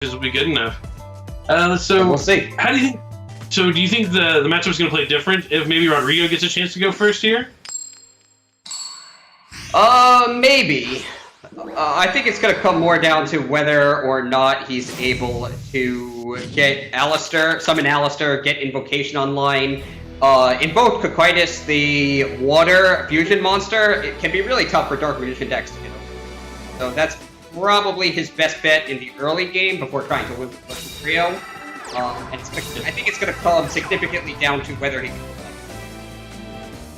will be good enough. So we'll see. How do you think? So do you think the matchup's going to play different if maybe Rodrigo gets a chance to go first here? Maybe. I think it's going to come more down to whether or not he's able to get Alistair, summon Alistair, get Invocation online. In both Cocytus, the water fusion monster, it can be really tough for Dark Magician decks to get over. So that's probably his best bet in the early game before trying to win the trio. And I think it's going to come significantly down to whether he can play.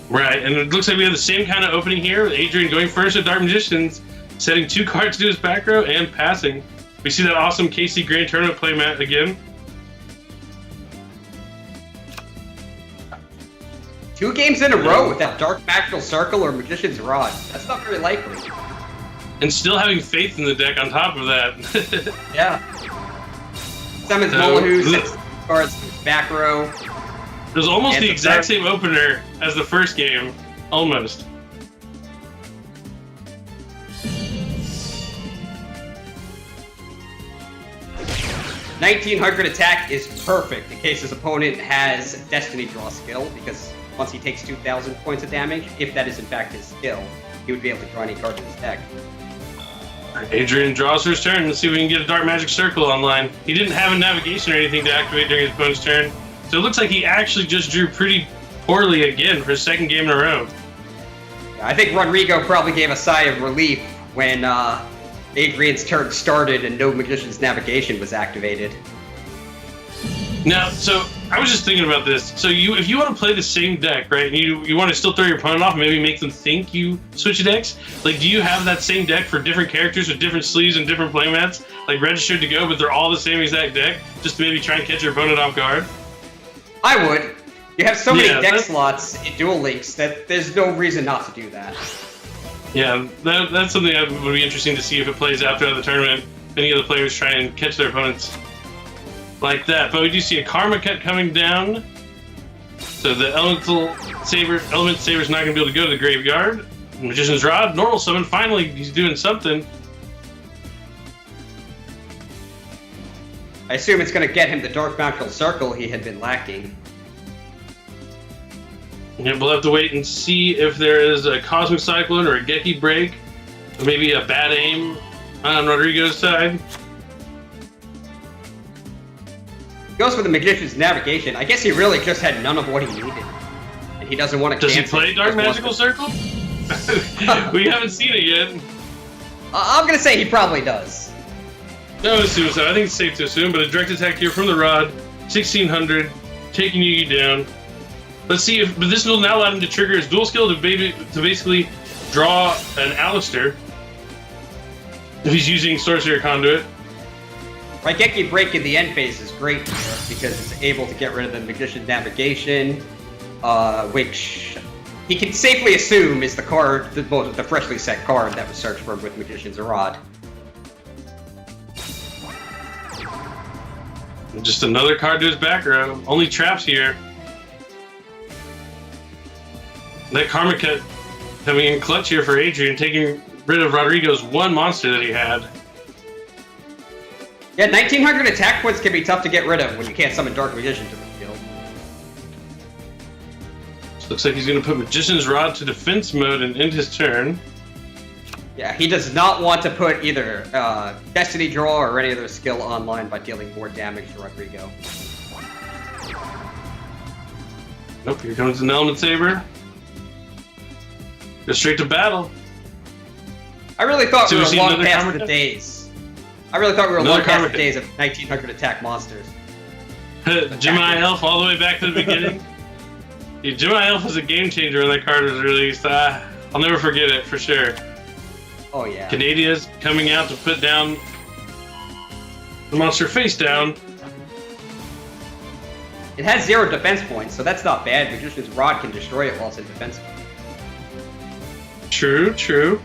Right, and it looks like we have the same kind of opening here with Andrian going first with Dark Magicians, setting 2 cards to his back row and passing. We see that awesome KC Grand Tournament playmat again. 2 games in a row with that Dark Magical Circle or Magician's Rod. That's not very likely. And still having faith in the deck on top of that. Yeah. Summons Molahu, sets cards to his back row. It was almost the exact same opener as the first game. Almost. $1,900 attack is perfect in case his opponent has Destiny Draw skill, because once he takes 2,000 points of damage, if that is in fact his skill, he would be able to draw any card in his deck. Andrian draws for his turn. Let's see if we can get a Dark Magic Circle online. He didn't have a navigation or anything to activate during his opponent's turn, so it looks like he actually just drew pretty poorly again for his second game in a row. I think Rodrigo probably gave a sigh of relief when Adrian's turn started and no Magician's Navigation was activated. Now, so I was just thinking about this. So if you want to play the same deck, right, and you want to still throw your opponent off and maybe make them think you switch decks, like, do you have that same deck for different characters with different sleeves and different playmats, like registered to go, but they're all the same exact deck, just to maybe try and catch your opponent off guard? I would. You have so many deck slots in Duel Links that there's no reason not to do that. Yeah, that's something that would be interesting to see if it plays out throughout the tournament. If any of the players try and catch their opponents like that. But we do see a Karma Cut coming down. So the Element Saber's not going to be able to go to the graveyard. Magician's Rod, normal summon, finally he's doing something. I assume it's going to get him the Dark Magical Circle he had been lacking. Yeah, we'll have to wait and see if there is a Cosmic Cyclone or a Geki Break, or maybe a bad aim on Rodrigo's side. Goes for the Magician's Navigation. I guess he really just had none of what he needed, and he doesn't want to. Does he play Dark Magical Circle? We haven't seen it yet. I'm gonna say he probably does. No, assume so. I think it's safe to assume, but a direct attack here from the Rod, 1,600, taking Yugi down. Let's see if, but this will now allow him to trigger his dual skill to basically draw an Alistair. If he's using Sorcerer Conduit. Raigeki Break in the end phase is great because it's able to get rid of the Magician's Navigation, which he can safely assume is the card, the freshly set card that was searched for with Magician's Rod. Just another card to his back row. Only traps here. That Karma Cut coming in clutch here for Andrian, taking rid of Rodrigo's one monster that he had. Yeah, 1,900 attack points can be tough to get rid of when you can't summon Dark Magician to the field. So looks like he's going to put Magician's Rod to defense mode and end his turn. Yeah, he does not want to put either Destiny Draw or any other skill online by dealing more damage to Rodrigo. Nope, here comes an Element Saber. Go straight to battle. I really thought we were long past the days. I really thought we were long past the days of 1,900 attack monsters. Gemini Elf all the way back to the beginning. Yeah, Gemini Elf was a game changer when that card was released. I'll never forget it, for sure. Oh yeah. Canadia's coming out to put down the monster face down. It has 0 defense points, so that's not bad. Magician's Rod can destroy it while it's in defense. True, true.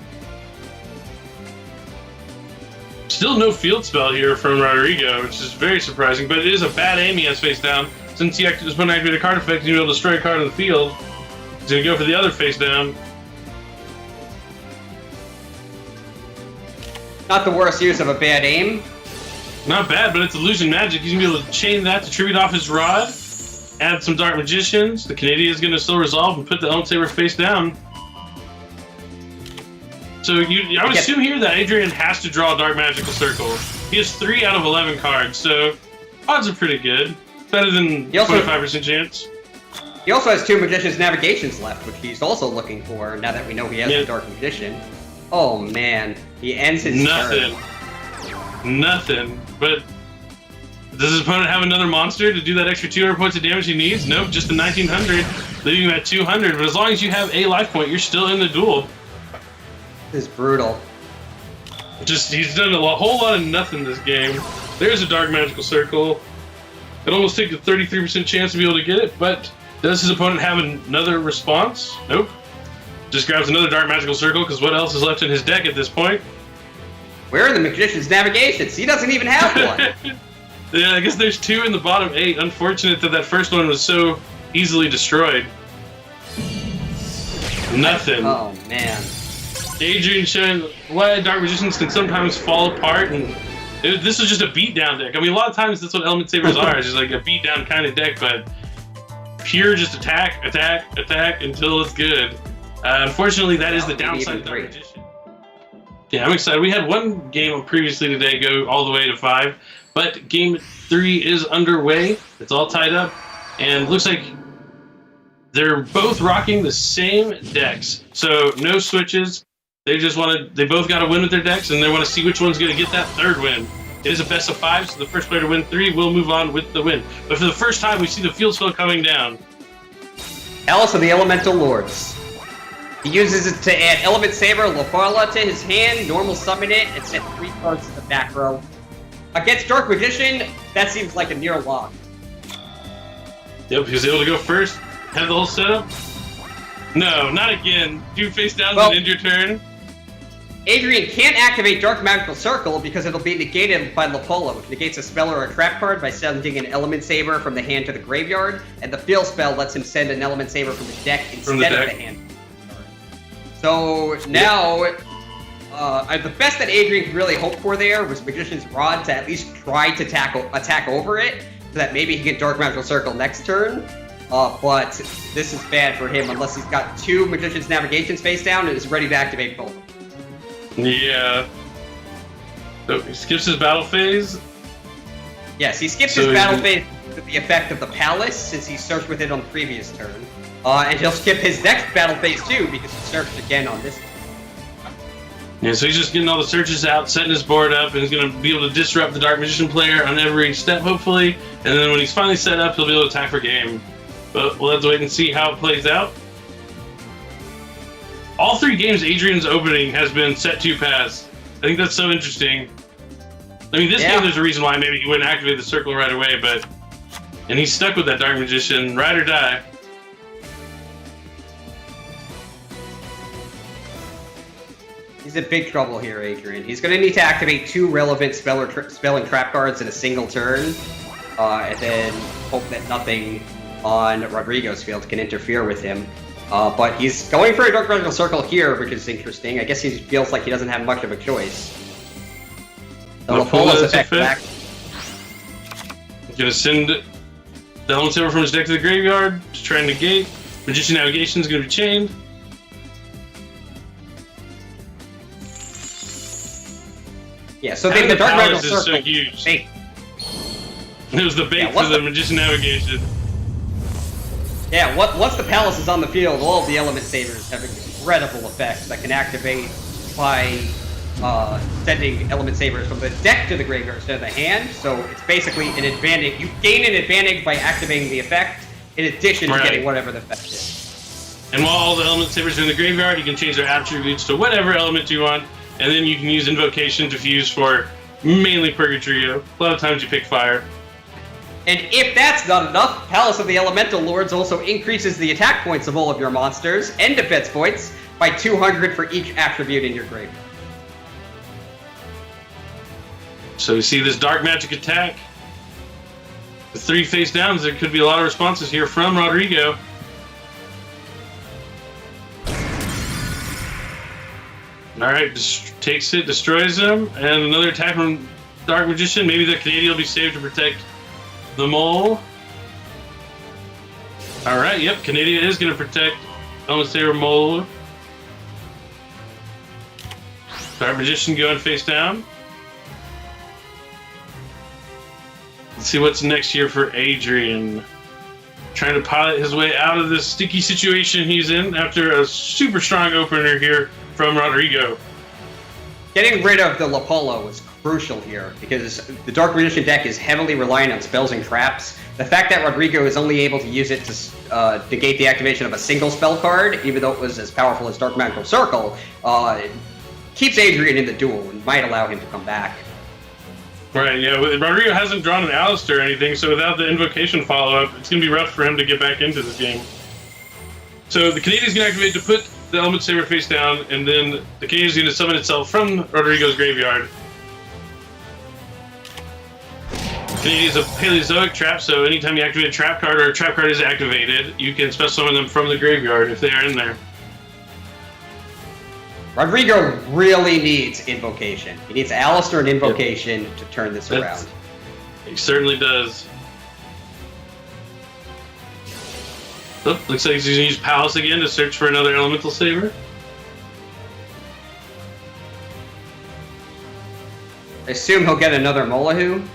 Still no field spell here from Rodrigo, which is very surprising, but it is a bad aim he has face down. Since he just went to activate a card effect and he'll be able to destroy a card in the field, he's going to go for the other face down. Not the worst use of a bad aim. Not bad, but it's illusion magic. He's gonna be able to chain that to tribute off his rod, add some dark magicians. The Canadian is gonna still resolve and put the element saber face down. So I would assume here that Andrian has to draw a dark magical circle. He has 3 out of 11 cards, so odds are pretty good. Better than 25% chance. He also has 2 Magician's Navigations left, which he's also looking for now that we know he has the Dark Magician. Oh man, he ends his turn. Nothing. But does his opponent have another monster to do that extra 200 points of damage he needs? Nope, just the 1900, leaving him at 200. But as long as you have a life point, you're still in the duel. This is brutal. He's done a whole lot of nothing this game. There's a dark magical circle. It almost takes a 33% chance to be able to get it, but does his opponent have another response? Nope. Just grabs another dark magical circle, because what else is left in his deck at this point? Where are the Magician's Navigations? He doesn't even have one! Yeah, I guess there's 2 in the bottom 8. Unfortunate that first one was so easily destroyed. Nothing. Oh, man. Andrian showing why Dark Magicians can sometimes fall apart, and this is just a beatdown deck. I mean, a lot of times that's what Element Sabers are. It's just like a beatdown kind of deck, but pure just attack, attack, attack until it's good. Unfortunately, that is the downside of Dark Magician. Yeah, I'm excited. We had one game previously today go all the way to 5, but game 3 is underway. It's all tied up, and looks like they're both rocking the same decks. So no switches. They both got to win with their decks, and they want to see which one's going to get that 3rd win. It is a best of 5, so the first player to win 3 will move on with the win. But for the first time, we see the field spell coming down. Alice of the Elemental Lords. He uses it to add Element Saber Loforla to his hand, normal summon it, and set 3 cards to the back row. Against Dark Magician, that seems like a near lock. Yep, he was able to go first, have the whole setup. No, not again. Do face down and end your turn. Andrian can't activate Dark Magical Circle because it'll be negated by Loforla, which negates a spell or a trap card by sending an Element Saber from the hand to the graveyard, and the Field spell lets him send an Element Saber from the deck instead of the hand. So now, the best that Andrian could really hope for there was Magician's Rod to at least try to attack over it, so that maybe he can Dark Magical Circle next turn. But this is bad for him unless he's got 2 Magician's Navigations face down and is ready to activate both. Yeah. So he skips his battle phase? Yes, he skips his battle phase with the effect of the Palace, since he searched with it on the previous turn. And he'll skip his next battle phase too, because he searched again on this turn. Yeah, so he's just getting all the searches out, setting his board up, and he's going to be able to disrupt the Dark Magician player on every step, hopefully. And then when he's finally set up, he'll be able to attack for game. But we'll have to wait and see how it plays out. All 3 games Andrian's opening has been set 2 pass. I think that's so interesting. I mean, this game there's a reason why maybe he wouldn't activate the circle right away, but... And he's stuck with that Dark Magician, ride or die. He's in big trouble here, Andrian. He's going to need to activate 2 relevant spell and trap cards in a single turn, and then hope that nothing on Rodrigo's field can interfere with him. But he's going for a Dark Magical Circle here, which is interesting. I guess he feels like he doesn't have much of a choice. The Lofola's effect back. He's going to send the Element Saber from his deck to the graveyard to try and negate. Magician Navigation is going to be chained. Yeah, so the Dark Magical Circle is so huge. Bait. It was the bait for the Magician Navigation. Yeah, once the Palace is on the field, all of the Element Sabers have incredible effects that can activate by sending Element Sabers from the deck to the graveyard instead of the hand. So it's basically an advantage. You gain an advantage by activating the effect, in addition to getting whatever the effect is. And while all the Element Sabers are in the graveyard, you can change their attributes to whatever element you want, and then you can use Invocation to fuse for mainly Purgatrio. A lot of times you pick Fire. And if that's not enough, Palace of the Elemental Lords also increases the attack points of all of your monsters and defense points by 200 for each attribute in your graveyard. So we see this Dark Magic attack. The 3 face downs, there could be a lot of responses here from Rodrigo. Alright, takes it, destroys him, and another attack from Dark Magician. Maybe the Canadian will be saved to protect the mole. Alright, yep, Canadian is going to protect Element Saber Mole. Dark Magician going face down. Let's see what's next here for Andrian. Trying to pilot his way out of this sticky situation he's in after a super strong opener here from Rodrigo. Getting rid of the Lapolo was crucial here because the Dark Magician deck is heavily reliant on spells and traps. The fact that Rodrigo is only able to use it to negate the activation of a single spell card, even though it was as powerful as Dark Magical Circle, keeps Andrian in the duel and might allow him to come back. Right, yeah. Rodrigo hasn't drawn an Alistair or anything, so without the invocation follow-up, it's going to be rough for him to get back into this game. So the Canadian's going to activate to put the Element Saber face down, and then the Canadian's going to summon itself from Rodrigo's graveyard. Canadian's a Paleozoic trap, so anytime you activate a trap card or a trap card is activated, you can special summon them from the graveyard if they are in there. Rodrigo really needs Invocation. He needs Alistair and Invocation to turn this around. He certainly does. Oh, looks like he's going to use Palace again to search for another Elemental Saber. I assume he'll get another Molahu.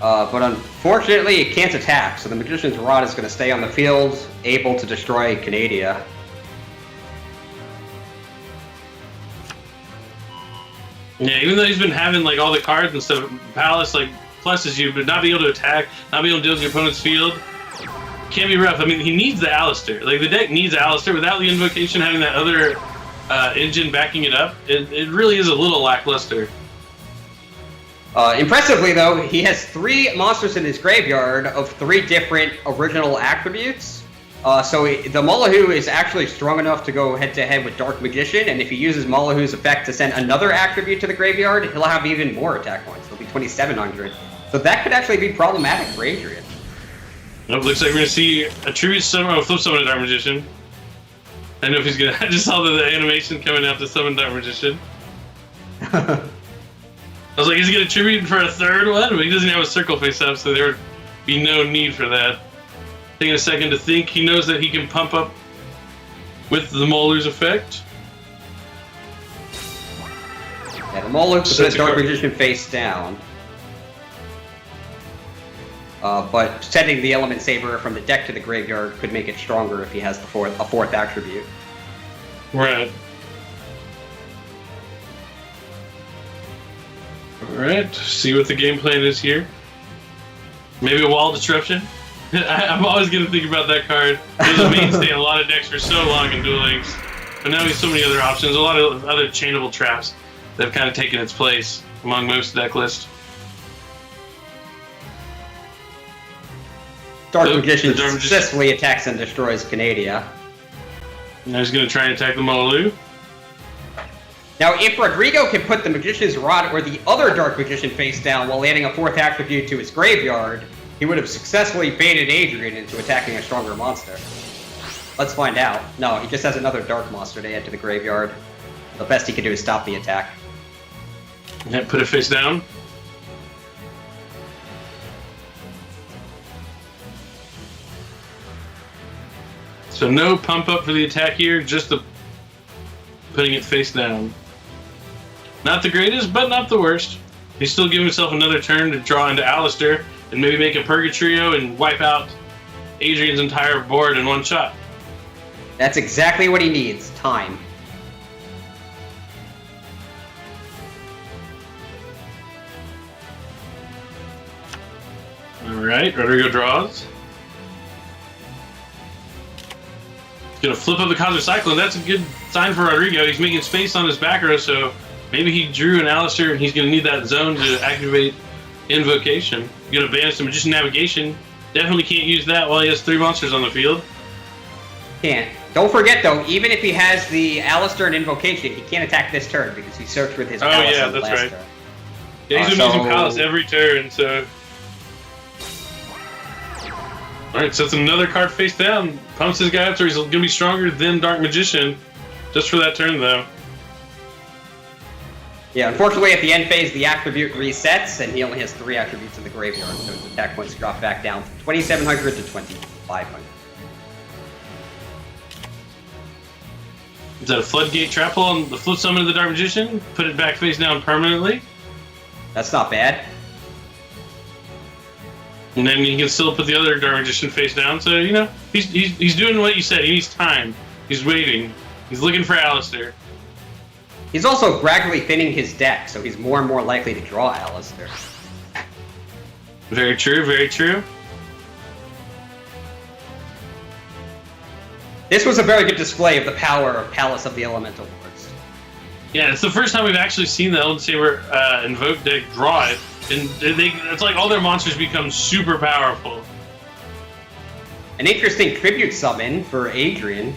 But unfortunately, it can't attack, so the Magician's Rod is going to stay on the field, able to destroy Canada. Yeah, even though he's been having like all the cards and stuff, Palace like pluses you, but not being able to attack, not being able to deal with your opponent's field, can be rough. I mean, he needs the Alistair. Like, the deck needs Alistair. Without the Invocation having that other engine backing it up, it really is a little lackluster. Impressively, though, he has 3 monsters in his graveyard of 3 different original attributes. So the Molahu is actually strong enough to go head-to-head with Dark Magician, and if he uses Molahu's effect to send another attribute to the graveyard, he'll have even more attack points. It'll be 2,700. So that could actually be problematic for Andrian. Nope, looks like we're going to see a tribute summon, or flip summon a Dark Magician. I don't know if he's going to... I just saw the animation coming out to summon Dark Magician. I was like, is he going to tribute for a third one? But he doesn't have a circle face up, so there would be no need for that. Taking a second to think, he knows that he can pump up with the Molar's effect. Yeah, the Molar puts the Dark Magician face down. But sending the Element Saber from the deck to the graveyard could make it stronger if he has a fourth attribute. Right. Alright, see what the game plan is here. Maybe a Wall Disruption? I'm always going to think about that card. It was a mainstay in a lot of decks for so long in Duel Links. But now there's so many other options, a lot of other chainable traps that have kind of taken its place among most deck lists. Dark Magician successfully attacks and destroys Canada. Now he's going to try and attack the Molu. Now, if Rodrigo can put the Magician's Rod or the other Dark Magician face down while adding a 4th attribute to his graveyard, he would have successfully baited Andrian into attacking a stronger monster. Let's find out. No, he just has another Dark Monster to add to the graveyard. The best he can do is stop the attack. Yeah, put it face down. So no pump up for the attack here, just the putting it face down. Not the greatest, but not the worst. He's still giving himself another turn to draw into Alistair and maybe make a Purgatrio and wipe out Adrian's entire board in one shot. That's exactly what he needs, time. Alright, Rodrigo draws. He's gonna flip up the Cosmic Cyclone. That's a good sign for Rodrigo. He's making space on his back row, so maybe he drew an Alistair and he's gonna need that zone to activate Invocation. You're gonna banish the Magician Navigation. Definitely can't use that while he has 3 monsters on the field. Can't. Don't forget though, even if he has the Alistair and Invocation, he can't attack this turn because he searched with his Palace yeah, on the that's last right. turn. Yeah, he's been using Palace every turn, so... Alright, so it's another card face down. Pumps his guy up so he's gonna be stronger than Dark Magician. Just for that turn, though. Yeah, unfortunately at the end phase the attribute resets, and he only has 3 attributes in the graveyard, so his attack points drop back down from 2,700 to 2,500. Is that a floodgate trap hole on the flip summon of the Dark Magician? Put it back face down permanently. That's not bad. And then you can still put the other Dark Magician face down. So, you know, he's doing what you said. He needs time. He's waiting. He's looking for Alistair. He's also gradually thinning his deck, so he's more and more likely to draw Alistair. Very true, very true. This was a very good display of the power of Palace of the Elemental Lords. Yeah, it's the first time we've actually seen the Elden Saber Invoke deck draw it, and it's like all their monsters become super powerful. An interesting tribute summon for Andrian.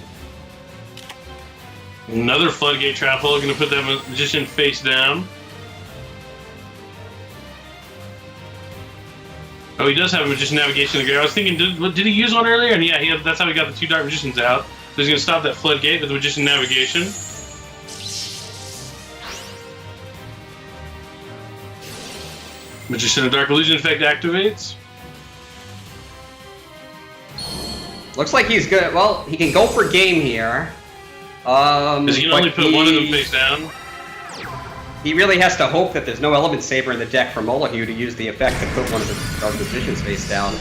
Another Floodgate Trap Hole, gonna put that Magician face down. Oh, he does have a Magician Navigation in the grave. I was thinking, did he use one earlier? And yeah, that's how he got the 2 Dark Magicians out. So he's going to stop that Floodgate with the Magician Navigation. Magician of Dark Illusion effect activates. Looks like he's good. Well, he can go for game here. Because he can only put one of them face down. He really has to hope that there's no Element Saber in the deck for Molyneux to use the effect to put one of the Dark Magicians face down.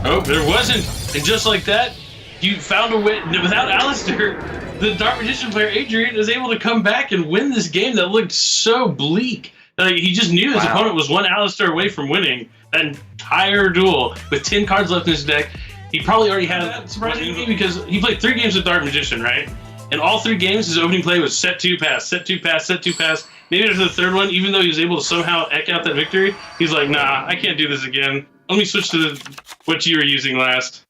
Oh, there wasn't! And just like that, you found a way. Without Alistair, the Dark Magician player Andrian is able to come back and win this game that looked so bleak. Like, he just knew his opponent was one Alistair away from winning that entire duel with 10 cards left in his deck. He probably already had that, surprisingly, because he played 3 games with Dark Magician, right? In all 3 games, his opening play was set 2 pass, set 2 pass, set 2 pass. Maybe after the 3rd one, even though he was able to somehow eke out that victory, he's like, nah, I can't do this again. Let me switch to what you were using last.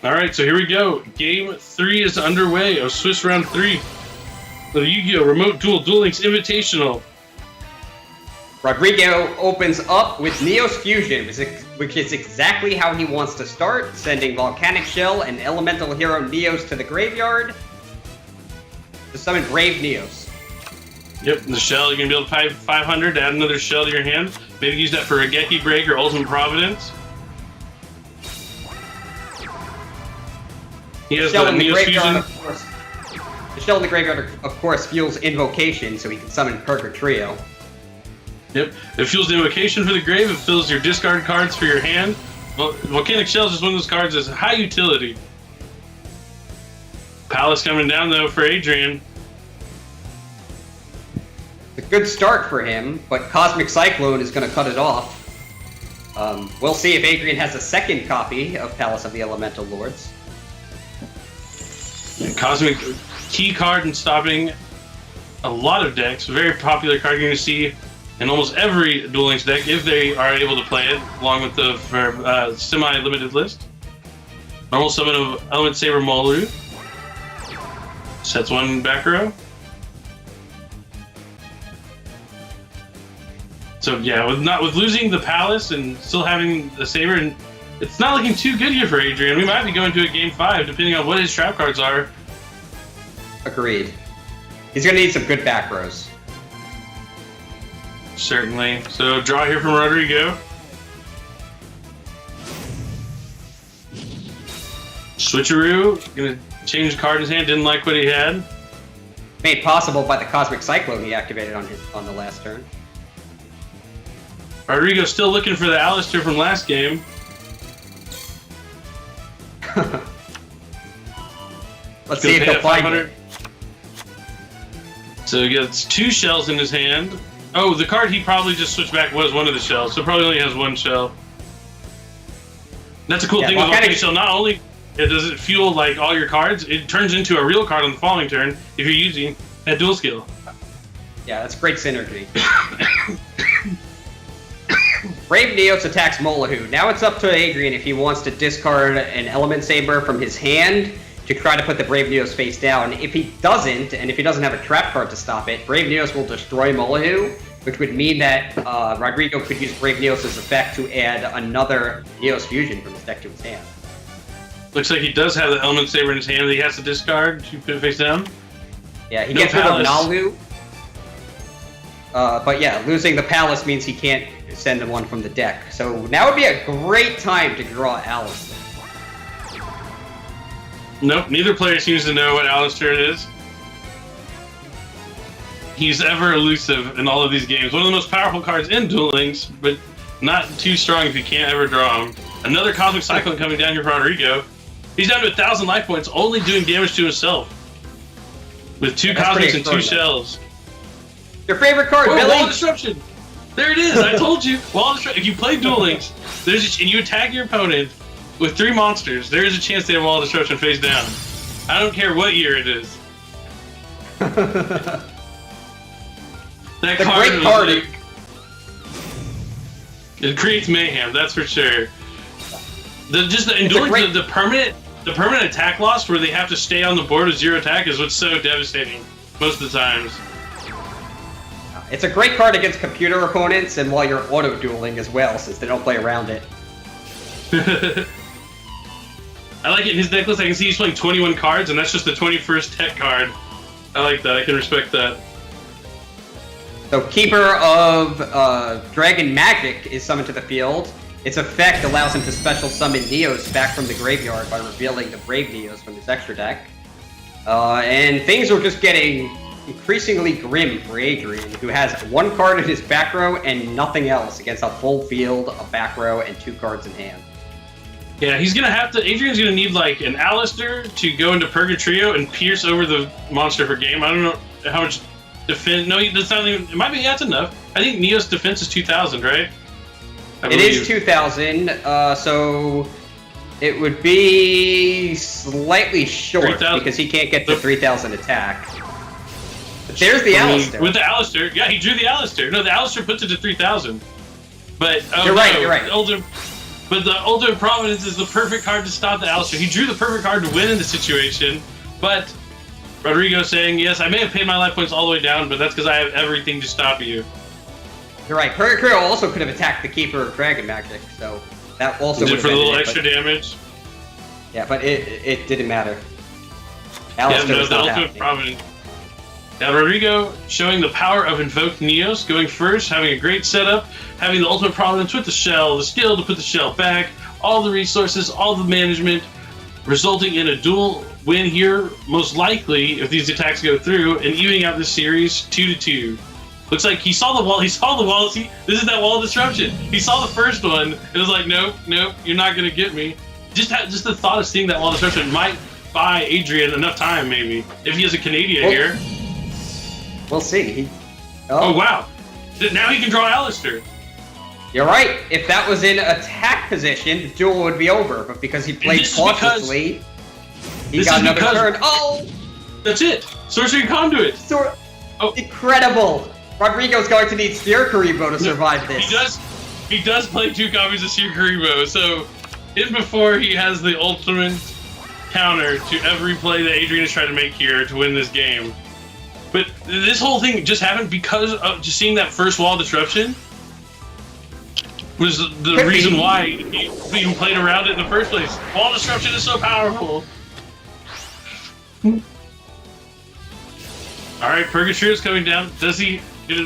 Alright, so here we go. Game 3 is underway of Swiss Round 3. The Yu-Gi-Oh! Remote Duel Duelinks Invitational. Rodrigo opens up with Neos Fusion, which is exactly how he wants to start, sending Volcanic Shell and Elemental Hero Neos to the graveyard to summon Brave Neos. Yep, the shell, you're going to be able to pay 500 to add another shell to your hand. Maybe use that for a Geki Break or Ultimate Providence. He has the Neos Fusion. The shell in the graveyard, of course, fuels Invocation, so he can summon Perker Trio. Yep, it fuels the Invocation for the grave, it fills your discard cards for your hand. Well, Volcanic Shell is just one of those cards that's high utility. Palace coming down, though, for Andrian. It's a good start for him, but Cosmic Cyclone is going to cut it off. We'll see if Andrian has a second copy of Palace of the Elemental Lords. Yeah, Cosmic, key card in stopping a lot of decks. Very popular card you're going to see in almost every Duel Links deck, if they are able to play it, along with the semi-limited list. Normal summon of Element Saber Molyneux. Sets 1 back row. So yeah, with losing the Palace and still having the Saber, and it's not looking too good here for Andrian. We might be going to a game 5, depending on what his trap cards are. Agreed. He's going to need some good back rows. Certainly. So draw here from Rodrigo. Switcheroo, gonna change the card in his hand, didn't like what he had. Made possible by the Cosmic Cyclone he activated on the last turn. Rodrigo still looking for the Alistair from last game. Let's see if he'll find it. So he gets 2 shells in his hand. Oh, the card he probably just switched back was one of the shells, so probably only has 1 shell. That's a cool thing with Volcanic Shell. Not only does it fuel like all your cards, it turns into a real card on the following turn if you're using that dual skill. Yeah, that's great synergy. Brave Neos attacks Molyneux. Now it's up to Andrian if he wants to discard an Element Saber from his hand to try to put the Brave Neos face down. If he doesn't, and if he doesn't have a trap card to stop it, Brave Neos will destroy Molyneux, which would mean that Rodrigo could use Brave Neos' effect to add another Neos Fusion from his deck to his hand. Looks like he does have the Element Saber in his hand that he has to discard to put it face down. Yeah, he No gets rid of palace. Nalu. But yeah, losing the palace means he can't send one from the deck. So now would be a great time to draw Alistair. Nope, neither player seems to know what Alistair is. He's ever elusive in all of these games. One of the most powerful cards in Duel Links, but not too strong if you can't ever draw him. Another Cosmic Cyclone coming down here for Rodrigo. He's down to 1,000 life points, only doing damage to himself. With 2 Cosmics and 2 shells. Your favorite card, Whoa, Billy? Wall of Disruption! There it is, I told you! Wall of Disruption. If you play Duel Links, and you attack your opponent with 3 monsters, there is a chance they have Wall of Disruption face down. I don't care what year it is. That card great card. Like, it creates mayhem, that's for sure. The permanent attack loss where they have to stay on the board with 0 attack is what's so devastating most of the times. It's a great card against computer opponents and while you're auto-dueling as well, since they don't play around it. I like it in his deck list. I can see he's playing 21 cards, and that's just the 21st tech card. I like that. I can respect that. So Keeper of Dragon Magic is summoned to the field. Its effect allows him to special summon Neos back from the graveyard by revealing the Brave Neos from his extra deck. And things are just getting increasingly grim for Andrian, who has 1 card in his back row and nothing else against a full field, a back row, and 2 cards in hand. Yeah, he's gonna have to. Adrian's gonna need like an Alistair to go into Purgatrio and pierce over the monster per game. I don't know how much defense. No, that's not even. It might be. That's enough. I think Neo's defense is 2,000, right? It is 2,000. So it would be slightly short because he can't get the 3,000 attack. But there's the Alistair. With the Alistair, yeah, he drew the Alistair. No, the Alistair puts it to 3,000. But you're right. You're right. But the Ultimate Providence is the perfect card to stop the Alistair. He drew the perfect card to win in the situation, but Rodrigo saying, yes, I may have paid my life points all the way down, but that's because I have everything to stop you. You're right. Purgatrio also could have attacked the Keeper of Dragon Magic, so that also would have for a little it, extra damage. Yeah, but it didn't matter. Alistair was the Ultimate Providence. Now Rodrigo showing the power of Invoked Neos, going first, having a great setup, having the Ultimate Providence with the shell, the skill to put the shell back, all the resources, all the management, resulting in a duel win here, most likely, if these attacks go through, and evening out this series 2-2. Looks like he saw the wall, see, this is that Wall of Disruption. He saw the first one, and was like, nope, you're not gonna get me. Just the thought of seeing that Wall of Disruption might buy Andrian enough time, maybe, if he has a Canadian here. We'll see. Oh wow! Now he can draw Alistair. You're right. If that was in attack position, the duel would be over. But because he played cautiously, he got another turn. Oh! That's it! Sorcery Conduit! Incredible! Rodrigo's going to need Seer Karibo to survive this. He does play 2 copies of Seer Karibo, so in before he has the ultimate counter to every play that Andrian has tried to make here to win this game. But this whole thing just happened because of just seeing that first Wall of Disruption was the reason why he even played around it in the first place. Wall of Disruption is so powerful. Alright, Purgatrio's coming down. Does he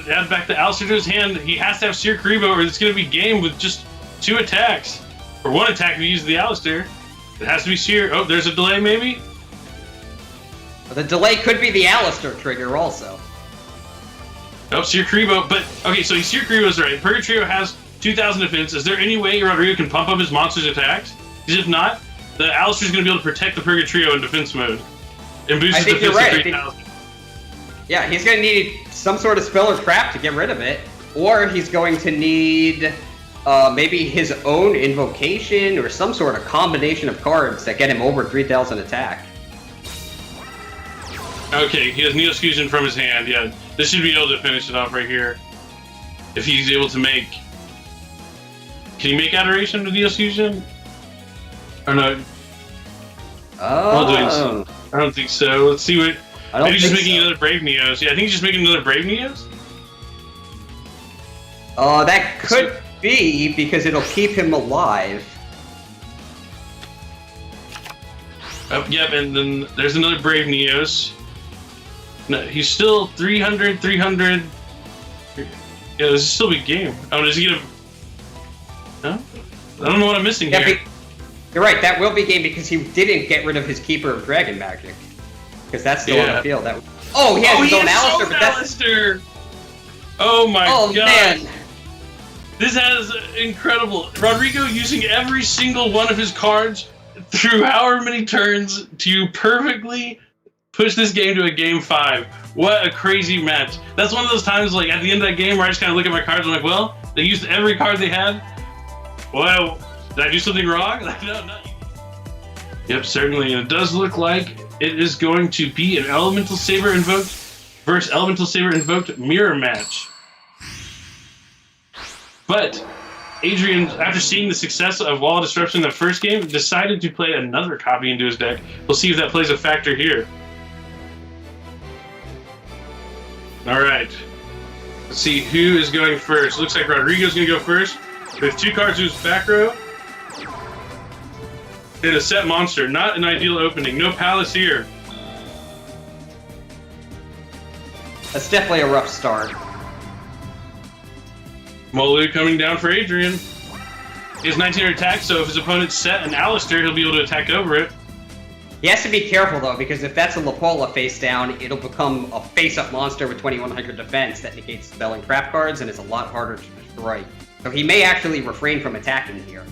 add back the Alistair to his hand? He has to have Seer Karibo or it's going to be game with just 2 attacks. Or 1 attack if he uses the Alistair. It has to be Seer. Oh, there's a delay maybe? The delay could be the Alistair trigger also. Oh, Seer Karibo, but okay, so Seer Karibo's right. Purgatrio has 2,000 defense. Is there any way Rodrigo can pump up his monster's attacks? Because if not, the Alistair's going to be able to protect the Purgatrio in defense mode. And boost his defense to 3,000. Yeah, he's going to need some sort of spell or trap to get rid of it. Or he's going to need maybe his own invocation or some sort of combination of cards that get him over 3,000 attack. Okay, he has Neos Fusion from his hand, yeah. This should be able to finish it off right here. If he's able to make... Can he make Adoration with Neos Fusion? Or no? Oh. I don't think so. Let's see what... Maybe he's just making so. another Brave Neos. Yeah, I think he's just making another Brave Neos? That could be, because it'll keep him alive. Yep, and then there's another Brave Neos. No, he's still 300, 300. Yeah, this is still a big game. Oh, does he get a... No? I don't know what I'm missing here. You're right, that will be game because he didn't get rid of his Keeper of Dragon Magic. Because that's still on the field. Oh, he has his own Alistair, but that's... Oh my god. Man. This has incredible. Rodrigo using every single one of his cards through however many turns to perfectly push this game to a game 5. What a crazy match. That's one of those times, like, at the end of that game where I just kind of look at my cards and I'm like, well, they used every card they had. Well, did I do something wrong? No, not you. Yep, certainly. And it does look like it is going to be an Elemental Saber Invoked versus Elemental Saber Invoked mirror match. But Andrian, after seeing the success of Wall of Disruption in the first game, decided to play another copy into his deck. We'll see if that plays a factor here. Alright. Let's see who is going first. Looks like Rodrigo's going to go first with 2 cards to his back row. And a set monster. Not an ideal opening. No Palace here. That's definitely a rough start. Molu coming down for Andrian. He has 1900 attack, so if his opponent's set an Alistair, he'll be able to attack over it. He has to be careful, though, because if that's a Lapola face down, it'll become a face-up monster with 2100 defense that negates spell and trap cards, and is a lot harder to destroy. So he may actually refrain from attacking here.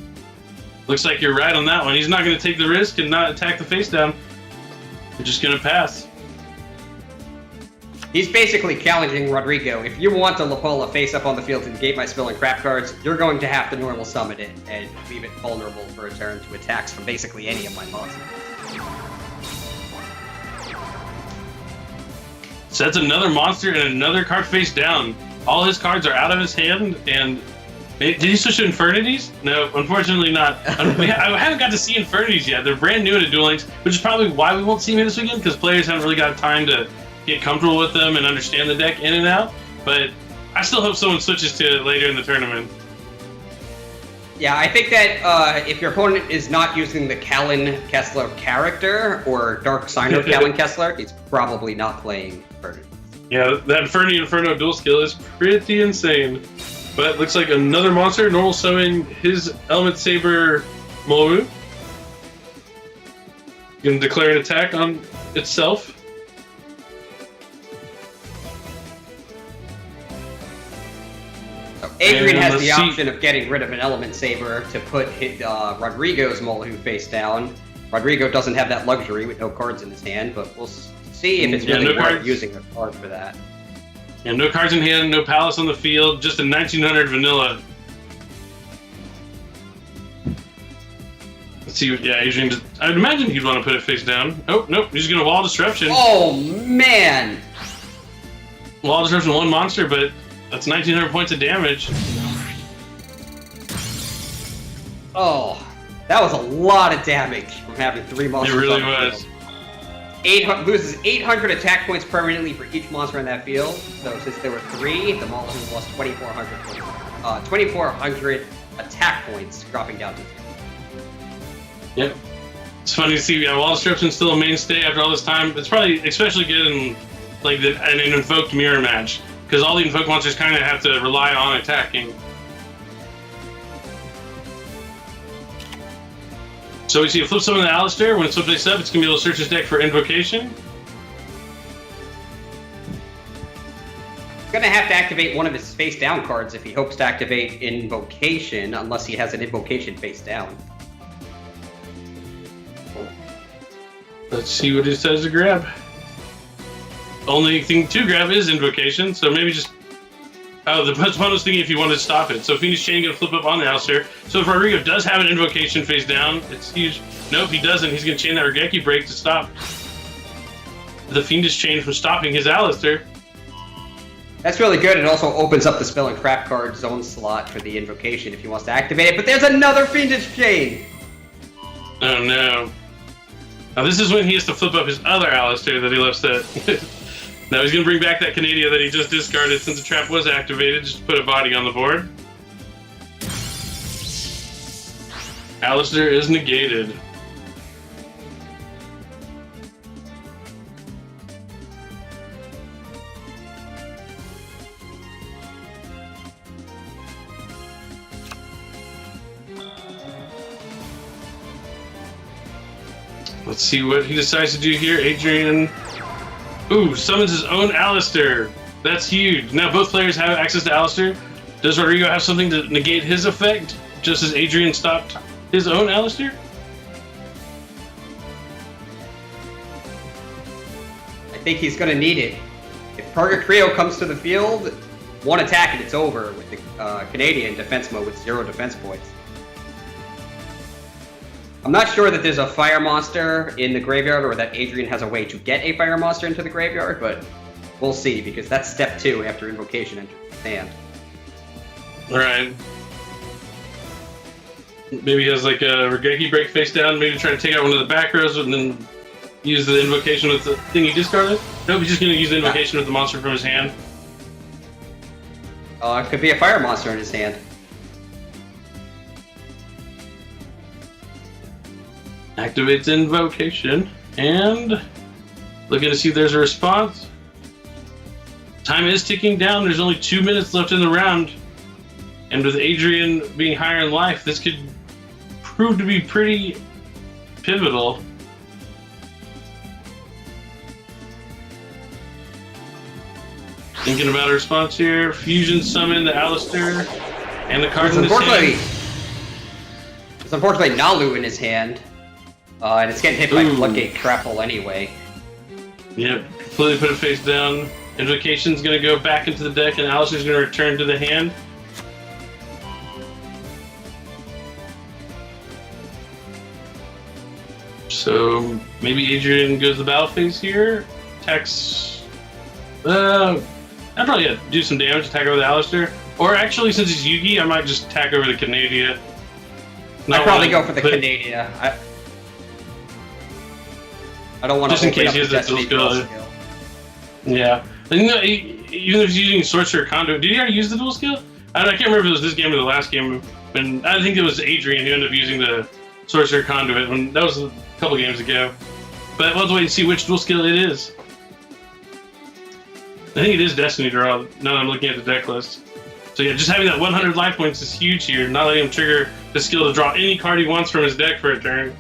Looks like you're right on that one. He's not going to take the risk and not attack the face down. He's just going to pass. He's basically challenging Rodrigo. If you want to Lapola face up on the field to negate my spell and crap cards, you're going to have to normal summon it and leave it vulnerable for a turn to attacks from basically any of my monsters. Sets another monster and another card face down. All his cards are out of his hand, and... Did he switch to Infernities? No, unfortunately not. I haven't got to see Infernities yet. They're brand new to Duel Links, which is probably why we won't see me this weekend, because players haven't really got time to get comfortable with them and understand the deck in and out. But I still hope someone switches to it later in the tournament. Yeah, I think that if your opponent is not using the Callan Kessler character or Dark Signer Callan Kessler, he's probably not playing Inferno. Yeah, that Inferno dual skill is pretty insane. But looks like another monster, normal summon his Element Saber Molu. Gonna declare an attack on itself. So Andrian has the option of getting rid of an Element Saber to put Rodrigo's Molu face down. Rodrigo doesn't have that luxury with no cards in his hand, but we'll see if it's really worth using a card for that. Yeah, no cards in hand, no Palace on the field, just a 1900 vanilla. Let's see what, yeah, Adrian, I'd imagine he'd want to put it face down. Oh, nope, he's going to Wall Disruption. Oh, man! Wall Disruption, 1 monster, but that's 1900 points of damage. Oh, that was a lot of damage from having 3 monsters. It really was. Loses 800 attack points permanently for each monster in that field. So since there were 3, the monster lost 2,400 attack points, dropping down to 2. Yep. It's funny to see Wall Disruption's still a mainstay after all this time. It's probably especially good in like an invoked mirror match, because all the invoked monsters kind of have to rely on attacking. So we see a flip summon the Alistair. When it's flipped face up, it's going to be able to search his deck for Invocation. He's going to have to activate one of his face down cards if he hopes to activate Invocation, unless he has an Invocation face down. Let's see what it says to grab. Only thing to grab is Invocation, so maybe just... Oh, the opponent was thinking if you wanted to stop it. So Fiendish Chain going to flip up on the Alistair. So if Rodrigo does have an Invocation face down, it's huge. Nope, he doesn't. He's going to chain that Regeki Break to stop the Fiendish Chain from stopping his Alistair. That's really good. It also opens up the Spell and Crap card zone slot for the Invocation if he wants to activate it. But there's another Fiendish Chain! Oh no. Now this is when he has to flip up his other Alistair that he left set. Now he's going to bring back that Canadia that he just discarded since the trap was activated, just to put a body on the board. Alistair is negated. Let's see what he decides to do here. Andrian, ooh, summons his own Alistair. That's huge. Now both players have access to Alistair. Does Rodrigo have something to negate his effect, just as Andrian stopped his own Alistair? I think he's going to need it. If Purgatrio comes to the field, one attack and it's over with the Canadian defense mode with 0 defense points. I'm not sure that there's a fire monster in the graveyard or that Andrian has a way to get a fire monster into the graveyard, but we'll see, because that's step 2 after invocation enters the hand. Right. Maybe he has like a Regeki break face down, maybe try to take out one of the back rows and then use the invocation with the thing he discarded? Nope, he's just going to use the invocation with the monster from his hand. It could be a fire monster in his hand. Activates invocation, and looking to see if there's a response. Time is ticking down. There's only 2 minutes left in the round. And with Andrian being higher in life, this could prove to be pretty pivotal. Thinking about a response here. Fusion summon the Alistair and the card in his hand. It's unfortunately Nalu in his hand. And it's getting hit by Floodgate Grapple anyway. Yep, completely put it face down. Invocation's gonna go back into the deck and Alistair's gonna return to the hand. So maybe Andrian goes the battle phase here. Attacks. I'd probably do some damage, attack over the Alistair. Or actually, since he's Yugi, I might just attack over the Canada. I'd probably go for the Canada. I don't want to just in case he has the dual skill. Yeah. And, even if he's using Sorcerer Conduit, did he already use the dual skill? I can't remember if it was this game or the last game. And I think it was Andrian who ended up using the Sorcerer Conduit. When that was a couple games ago. But we'll have to wait and see which dual skill it is. I think it is Destiny Draw, now that I'm looking at the deck list. So yeah, just having that 100 life points is huge here, not letting him trigger the skill to draw any card he wants from his deck for a turn.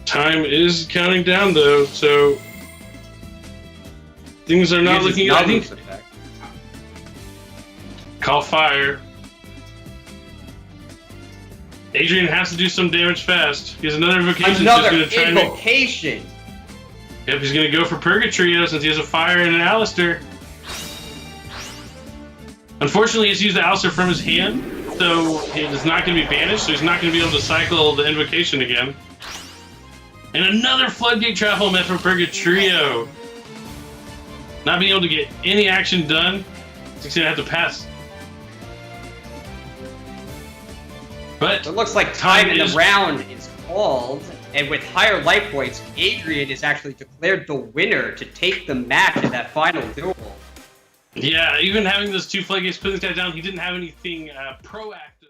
Time is counting down though, so things are not looking good. I think call fire. Andrian has to do some damage fast. He has another invocation. Another invocation! Yep, he's going to go for Purgatrio since he has a fire and an Alistair. Unfortunately, he's used the Alistair from his hand, so he is not going to be banished, so he's not going to be able to cycle the invocation again. And another Floodgate Trap Hole met from Purgatrio. Not being able to get any action done, he's going to have to pass. But it looks like time in the round is called, and with higher life points, Andrian is actually declared the winner to take the match in that final duel. Yeah, even having those 2 Floodgates putting this guy down, he didn't have anything proactive.